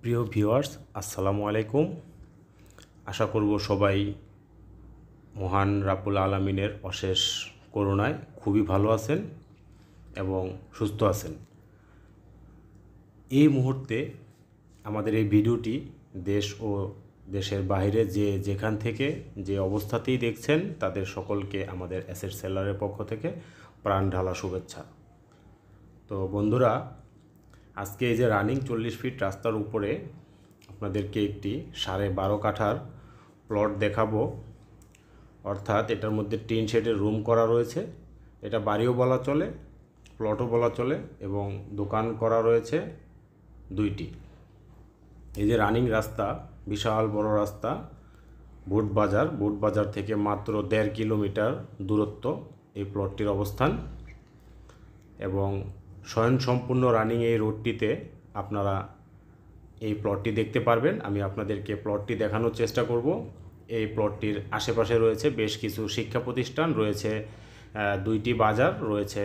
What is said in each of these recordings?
প্রিয় ভিউয়ার্স, আসসালামু আলাইকুম। আশা করব সবাই মহান রাব্বুল আলামিনের অশেষ করুণায় খুবই ভালো আছেন এবং সুস্থ আছেন। এই মুহূর্তে আমাদের এই ভিডিওটি দেশ ও দেশের বাইরে যেখান থেকে যে অবস্থাতেই দেখছেন তাদের সকলকে আমাদের অ্যাসেট সেলারের পক্ষ থেকে প্রাণ ঢালা শুভেচ্ছা। তো বন্ধুরা, আজকে এই যে রানিং 40 ফিট রাস্তার উপরে আপনাদেরকে একটি 12.5 কাঠার প্লট দেখাবো। অর্থাৎ এটার মধ্যে টিন শেডের রুম করা রয়েছে। এটা বাড়িও বলা চলে, প্লটও বলা চলে এবং দোকান করা রয়েছে দুইটি। এই যে রানিং রাস্তা, বিশাল বড় রাস্তা, বুট বাজার থেকে মাত্র 1.5 কিলোমিটার দূরত্ব এই প্লটটির অবস্থান এবং স্বয়ংসম্পূর্ণ রানিং এই রোডটিতে আপনারা এই প্লটটি দেখতে পারবেন। আমি আপনাদেরকে প্লটটি দেখানোর চেষ্টা করব। এই প্লটটির আশেপাশে রয়েছে বেশ কিছু শিক্ষা প্রতিষ্ঠান, রয়েছে দুইটি বাজার, রয়েছে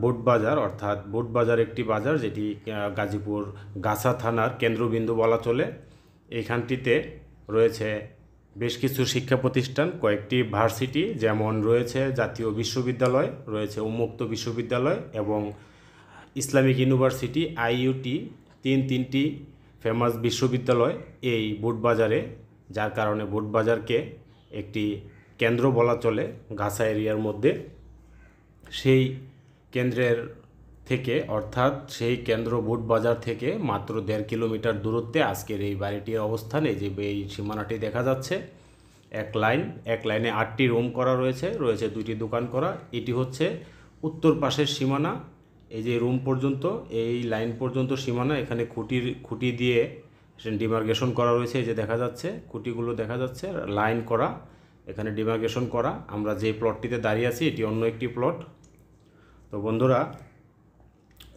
বুটবাজার, অর্থাৎ বুটবাজার একটি বাজার যেটি গাজীপুর গাছা থানার কেন্দ্রবিন্দু বলা চলে। এইখানটিতে রয়েছে বেশ কিছু শিক্ষা প্রতিষ্ঠান, কয়েকটি ভার্সিটি, যেমন রয়েছে জাতীয় বিশ্ববিদ্যালয়, রয়েছে উন্মুক্ত বিশ্ববিদ্যালয় এবং ইসলামিক ইউনিভার্সিটি, আইইউটি, তিনটি ফেমাস বিশ্ববিদ্যালয় এই বুটবাজারে, যার কারণে বুটবাজারকে একটি কেন্দ্র বলা চলে গাছা এরিয়ার মধ্যে। সেই কেন্দ্রের থেকে, অর্থাৎ সেই কেন্দ্র বুটবাজার থেকে মাত্র 1.5 কিলোমিটার দূরত্বে আজকের এই বাড়িটির অবস্থান। এই যে এই সীমানাটি দেখা যাচ্ছে, এক লাইনে 8টি রুম করা রয়েছে, দুইটি দোকান করা। এটি হচ্ছে উত্তর পাশের সীমানা। এই যে রুম পর্যন্ত, এই লাইন পর্যন্ত সীমানা। এখানে খুঁটি দিয়ে ডিমার্কেশন করা রয়েছে। এই যে দেখা যাচ্ছে খুঁটিগুলো দেখা যাচ্ছে, লাইন করা, এখানে ডিমার্কেশন করা। আমরা যে প্লটটিতে দাঁড়িয়ে আছি এটি অন্য একটি প্লট। তো বন্ধুরা,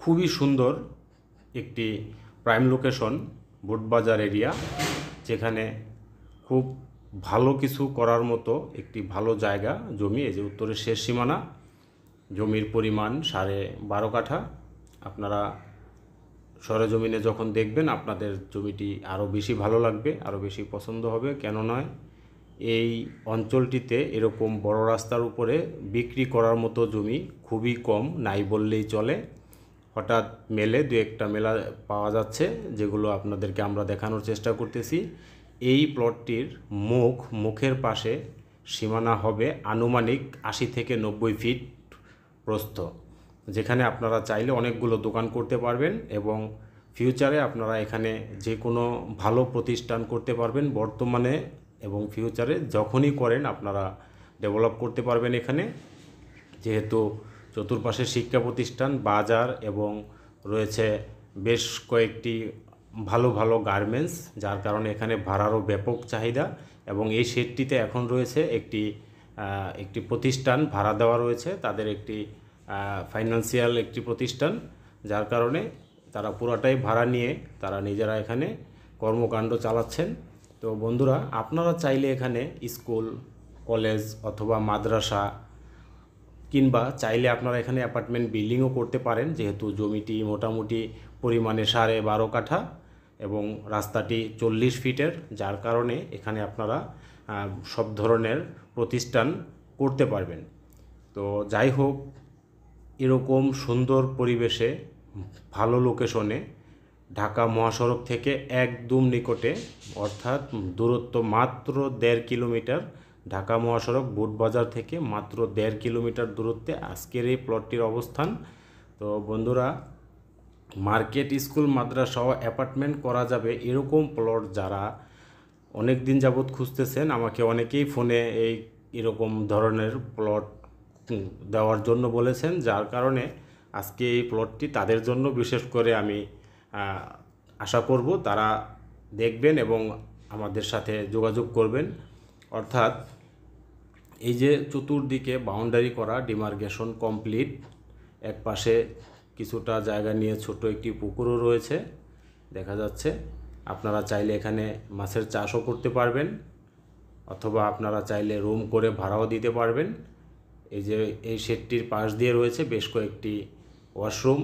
খুবই সুন্দর একটি প্রাইম লোকেশন বুটবাজার এরিয়া, যেখানে খুব ভালো কিছু করার মতো একটি ভালো জায়গা, জমি। এই যে উত্তরের শেষ সীমানা, জমির পরিমাণ 12.5 কাঠা। আপনারা সরেজমিনে যখন দেখবেন আপনাদের জমিটি আরও বেশি ভালো লাগবে, আরও বেশি পছন্দ হবে। কেন নয়, এই অঞ্চলটিতে এরকম বড় রাস্তার উপরে বিক্রি করার মতো জমি খুবই কম, নাই বললেই চলে। হঠাৎ মেলে দু একটা মেলা পাওয়া যাচ্ছে, যেগুলো আপনাদেরকে আমরা দেখানোর চেষ্টা করতেছি। এই প্লটটির মুখের পাশে সীমানা হবে আনুমানিক 80 থেকে 90 ফিট প্রস্থ, যেখানে আপনারা চাইলে অনেকগুলো দোকান করতে পারবেন এবং ফিউচারে আপনারা এখানে যে কোনো ভালো প্রতিষ্ঠান করতে পারবেন। বর্তমানে এবং ফিউচারে যখনই করেন আপনারা ডেভেলপ করতে পারবেন এখানে, যেহেতু চতুর্পাশে শিক্ষা প্রতিষ্ঠান, বাজার এবং রয়েছে বেশ কয়েকটি ভালো গার্মেন্টস, যার কারণে এখানে ভাড়ারও ব্যাপক চাহিদা। এবং এই শেডটিতে এখন রয়েছে একটি প্রতিষ্ঠান ভাড়া দেওয়া রয়েছে, তাদের একটি ফাইন্যান্সিয়াল একটি প্রতিষ্ঠান, যার কারণে তারা পুরাটাই ভাড়া নিয়ে তারা নিজেরা এখানে কর্মকাণ্ড চালাচ্ছেন। তো বন্ধুরা, আপনারা চাইলে এখানে স্কুল, কলেজ অথবা মাদ্রাসা, কিংবা চাইলে আপনারা এখানে অ্যাপার্টমেন্ট বিল্ডিংও করতে পারেন, যেহেতু জমিটি মোটামুটি পরিমাণে 12.5 কাঠা এবং রাস্তাটি 40 ফিটের, যার কারণে এখানে আপনারা সব ধরনের প্রতিষ্ঠান করতে পারবেন। তো যাই হোক, এরকম সুন্দর পরিবেশে, ভালো লোকেশনে, ঢাকা মহাসড়ক থেকে একদম নিকটে, অর্থাৎ দূরত্ব মাত্র 1.5 কিলোমিটার, ঢাকা মহাসড়ক বুটবাজার থেকে মাত্র 1.5 কিলোমিটার দূরত্বে আজকের এই প্লটটির অবস্থান। তো বন্ধুরা, মার্কেট, স্কুল, মাদ্রাসা ও অ্যাপার্টমেন্ট করা যাবে এরকম প্লট যারা অনেক দিন যাবৎ খুঁজতেছেন, আমাকে অনেকেই ফোনে এরকম ধরনের প্লট দেওয়ার জন্য বলেছেন, যার কারণে আজকে এই প্লটটি তাদের জন্য বিশেষ করে আমি আশা করব তারা দেখবেন এবং আমাদের সাথে যোগাযোগ করবেন। অর্থাৎ এই যে চতুর্দিকে বাউন্ডারি করা, ডিমার্কেশন কমপ্লিট, এক পাশে কিছুটা জায়গা নিয়ে ছোট একটি পুকুরও রয়েছে দেখা যাচ্ছে। আপনারা চাইলে এখানে মাছের চাষও করতে পারবেন, অথবা আপনারা চাইলে রুম করে ভাড়াও দিতে পারবেন। এই যে এই শেডটির পাশ দিয়ে রয়েছে বেশ কয়েকটি ওয়াশরুম,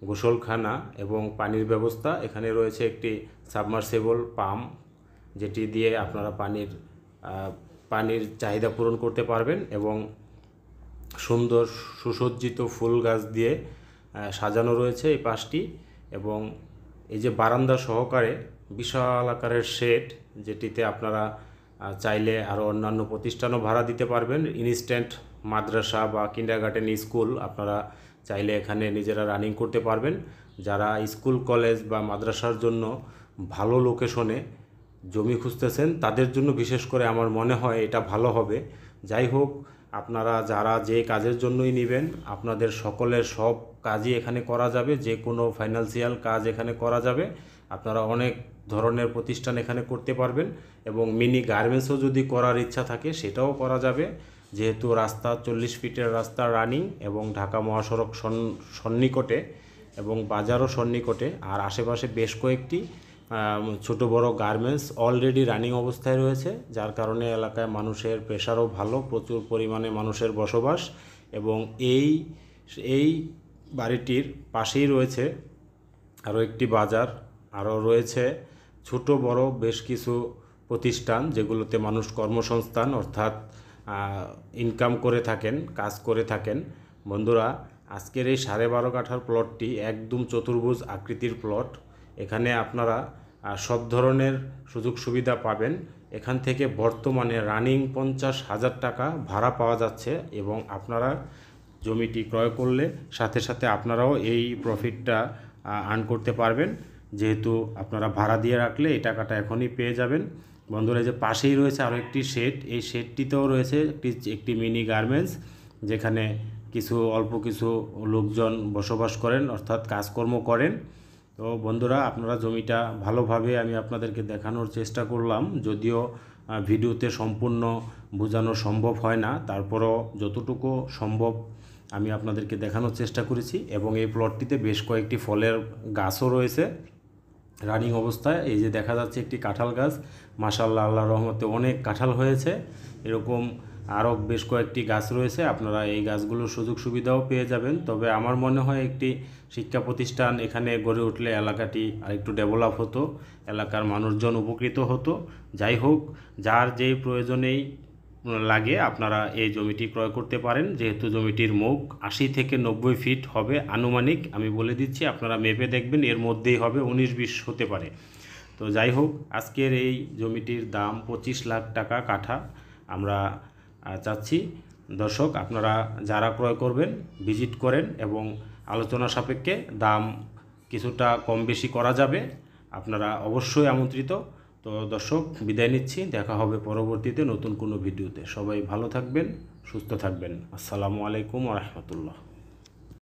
গোসলখানা এবং পানির ব্যবস্থা। এখানে রয়েছে একটি সাবমার্সিবল পাম্প, যেটি দিয়ে আপনারা পানির চাহিদা পূরণ করতে পারবেন এবং সুন্দর সুসজ্জিত ফুল গাছ দিয়ে সাজানো রয়েছে এই পাশটি। এবং এই যে বারান্দা সহকারে বিশাল আকারের শেড, যেটিতে আপনারা চাইলে আরও অন্যান্য প্রতিষ্ঠানও ভাড়া দিতে পারবেন। ইনস্ট্যান্ট মাদ্রাসা বা কিন্ডারগার্টেন স্কুল আপনারা চাইলে এখানে নিজেরা রানিং করতে পারবেন। যারা স্কুল কলেজ বা মাদ্রাসার জন্য ভালো লোকেশনে জমি খুঁজতেছেন তাদের জন্য বিশেষ করে আমার মনে হয় এটা ভালো হবে। যাই হোক, আপনারা যারা যে কাজের জন্যই নেবেন, আপনাদের সকলের সব কাজই এখানে করা যাবে, যে কোনো ফাইন্যান্সিয়াল কাজ এখানে করা যাবে। আপনারা অনেক ধরনের প্রতিষ্ঠান এখানে করতে পারবেন এবং মিনি গার্মেন্টসও যদি করার ইচ্ছা থাকে সেটাও করা যাবে, যেহেতু রাস্তা 40 ফিটের রাস্তা রানিং এবং ঢাকা মহাসড়ক সন্নিকটে এবং বাজারও সন্নিকটে। আর আশেপাশে বেশ কয়েকটি ছোট বড় গার্মেন্টস অলরেডি রানিং অবস্থায় রয়েছে, যার কারণে এলাকায় মানুষের প্রেশারও ভালো, প্রচুর পরিমাণে মানুষের বসবাস। এবং এই বাড়িটির পাশেই রয়েছে আরও একটি বাজার, আরও রয়েছে ছোট বড় বেশ কিছু প্রতিষ্ঠান যেগুলোতে মানুষ কর্মসংস্থান অর্থাৎ ইনকাম করে থাকেন, কাজ করে থাকেন। বন্ধুরা, আজকের এই 12.5 কাঠার প্লটটি একদম চতুর্ভুজ আকৃতির প্লট। এখানে আপনারা সব ধরনের সুযোগ সুবিধা পাবেন। এখান থেকে বর্তমানে রানিং 50,000 টাকা ভাড়া পাওয়া যাচ্ছে এবং আপনারা জমিটি ক্রয় করলে সাথে সাথে আপনারাও এই প্রফিটটা আর্ন করতে পারবেন, যেহেতু আপনারা ভাড়া দিয়ে রাখলে এই টাকাটা এখনই পেয়ে যাবেন। বন্ধুরা, যে পাশেই রয়েছে আরও একটি শেড, এই শেডটিতেও রয়েছে একটি মিনি গার্মেন্টস, যেখানে অল্প কিছু লোকজন বসবাস করেন অর্থাৎ কাজকর্ম করেন। তো বন্ধুরা, আপনারা জমিটা ভালোভাবে আমি আপনাদেরকে দেখানোর চেষ্টা করলাম, যদিও ভিডিওতে সম্পূর্ণ বোঝানো সম্ভব হয় না, তারপরও যতটুকু সম্ভব আমি আপনাদেরকে দেখানোর চেষ্টা করেছি। এবং এই প্লটটিতে বেশ কয়েকটি ফলের গাছও রয়েছে রানিং অবস্থায়। এই যে দেখা যাচ্ছে একটি কাঁঠাল গাছ, মাশাআল্লাহ, আল্লাহর রহমতে অনেক কাঁঠাল হয়েছে। এরকম আরও বেশ কয়েকটি গাছ রয়েছে, আপনারা এই গাছগুলোর সুযোগ সুবিধাও পেয়ে যাবেন। তবে আমার মনে হয় একটি শিক্ষা প্রতিষ্ঠান এখানে গড়ে উঠলে এলাকাটি আরেকটু ডেভেলপ হতো, এলাকার মানুষজন উপকৃত হতো। যাই হোক, যার যেই প্রয়োজনেই লাগে আপনারা এই জমিটি ক্রয় করতে পারেন, যেহেতু জমিটির মুখ 80 থেকে 90 ফিট হবে আনুমানিক। আমি বলে দিচ্ছি, আপনারা মেপে দেখবেন, এর মধ্যেই হবে, 19-20 হতে পারে। তো যাই হোক, আজকের এই জমিটির দাম 25 লাখ টাকা কাঠা আমরা চাচ্ছি। দর্শক, আপনারা যারা ক্রয় করবেন ভিজিট করেন এবং আলোচনা সাপেক্ষে দাম কিছুটা কম বেশি করা যাবে, আপনারা অবশ্যই আমন্ত্রিত। তো দর্শক, বিদায় নিচ্ছি, দেখা হবে পরবর্তীতে নতুন কোনো ভিডিওতে। সবাই ভালো থাকবেন, সুস্থ থাকবেন। আসসালামু আলাইকুম ওয়া রাহমাতুল্লাহ।